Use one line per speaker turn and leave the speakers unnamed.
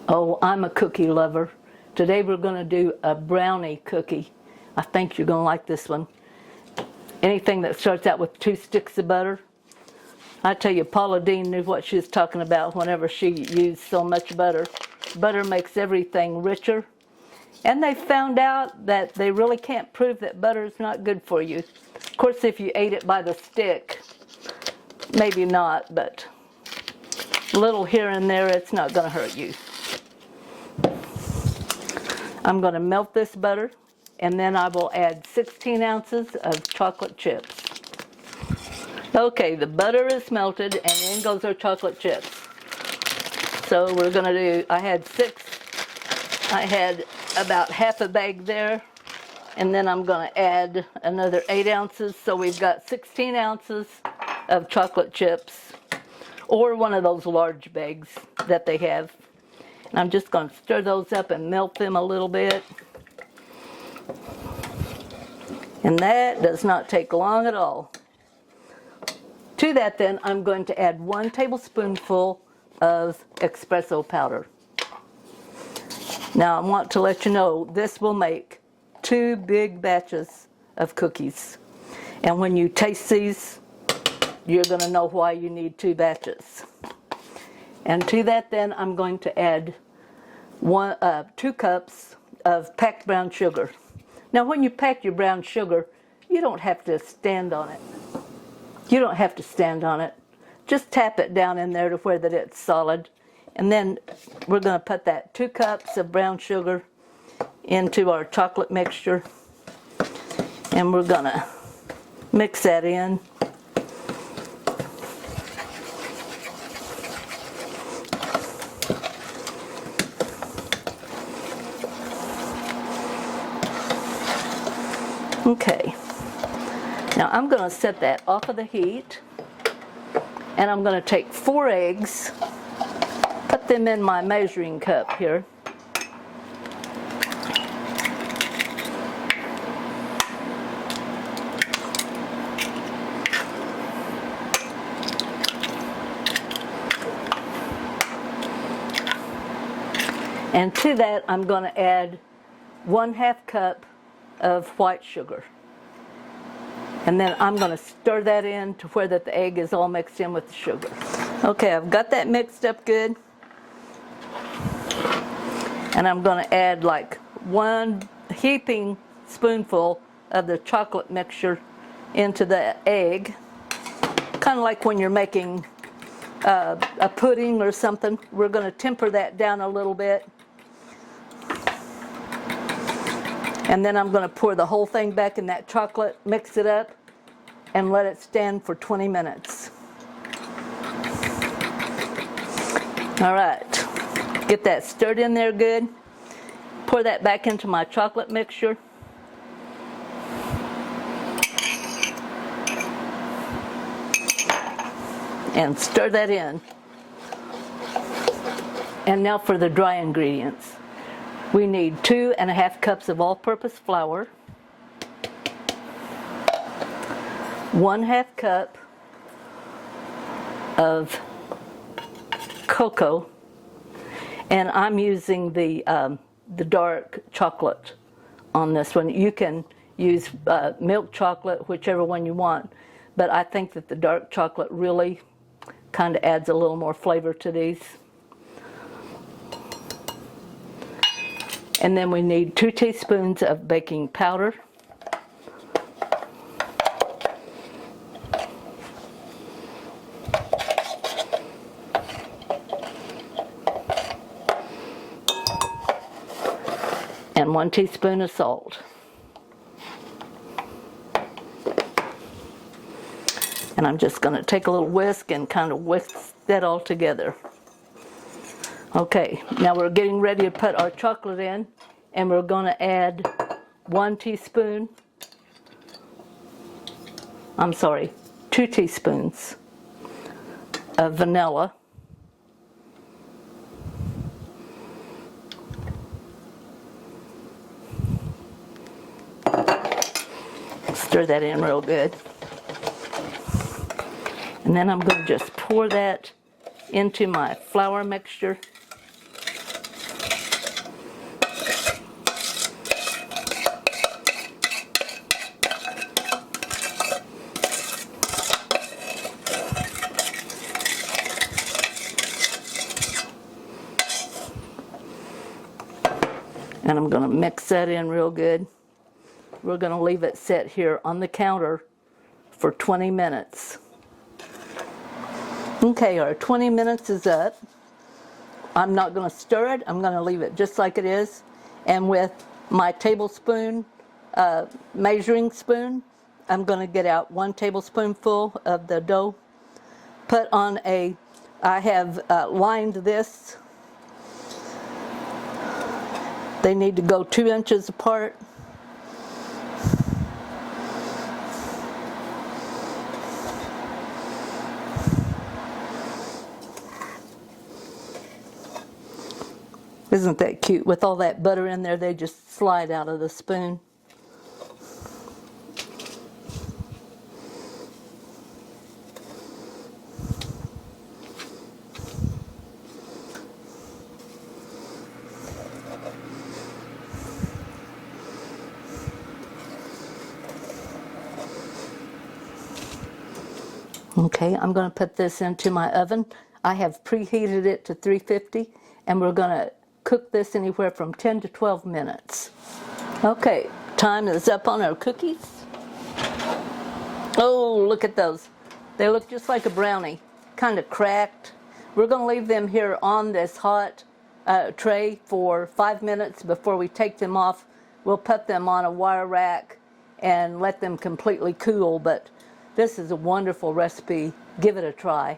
Oh, I'm a cookie lover. Today we're going to do a brownie cookie. I think you're going to like this one. Anything that starts out with 2 sticks of butter. I tell you, Paula Deen knew what she was talking about whenever she used so much butter. Butter makes everything richer. And they found out that they really can't prove that butter is not good for you. Of course, if you ate it by the stick, maybe not, but a little here and there, it's not going to hurt you. I'm going to melt this butter, and then I will add 16 ounces of chocolate chips. Okay, the butter is melted, and in goes our chocolate chips. So we're going to do, I had about half a bag there, and then I'm going to add another 8 ounces, so we've got 16 ounces of chocolate chips, or one of those large bags that they have. And I'm just going to stir those up and melt them a little bit. And that does not take long at all. To that then, I'm going to add 1 tablespoonful of espresso powder. Now I want to let you know, this will make 2 big batches of cookies. And when you taste these, you're going to know why you need 2 batches. And to that then, I'm going to add 2 cups of packed brown sugar. Now when you pack your brown sugar, you don't have to stand on it. You don't have to stand on it. Just tap it down in there to where that it's solid. And then we're going to put that 2 cups of brown sugar into our chocolate mixture. And we're going to mix that in. Okay, now I'm going to set that off of the heat, and I'm going to take 4 eggs, put them in my measuring cup here. And to that I'm going to add 1/2 cup of white sugar. And then I'm going to stir that in to where that the egg is all mixed in with the sugar. Okay, I've got that mixed up good. And I'm going to add like 1 heaping spoonful of the chocolate mixture into the egg. Kind of like when you're making a pudding or something. We're going to temper that down a little bit. And then I'm going to pour the whole thing back in that chocolate, mix it up, and let it stand for 20 minutes. All right, get that stirred in there good. Pour that back into my chocolate mixture. And stir that in. And now for the dry ingredients. We need 2½ cups of all-purpose flour, 1/2 cup of cocoa, and I'm using the dark chocolate on this one. You can use milk chocolate, whichever one you want, but I think that the dark chocolate really kind of adds a little more flavor to these. And then we need 2 teaspoons of baking powder. And 1 teaspoon of salt. And I'm just going to take a little whisk and kind of whisk that all together. Okay, now we're getting ready to put our chocolate in, and we're going to add 2 teaspoons of vanilla. Stir that in real good. And then I'm going to just pour that into my flour mixture. And I'm going to mix that in real good. We're going to leave it set here on the counter for 20 minutes. Okay, our 20 minutes is up. I'm not going to stir it. I'm going to leave it just like it is. And with my tablespoon measuring spoon, I'm going to get out 1 tablespoonful of the dough. Put on I have lined this. They need to go 2 inches apart. Isn't that cute? With all that butter in there, they just slide out of the spoon. Okay, I'm going to put this into my oven. I have preheated it to 350, and we're going to cook this anywhere from 10 to 12 minutes. Okay, time is up on our cookies. Oh, look at those. They look just like a brownie, kind of cracked. We're going to leave them here on this hot tray for 5 minutes before we take them off. We'll put them on a wire rack and let them completely cool, but this is a wonderful recipe. Give it a try.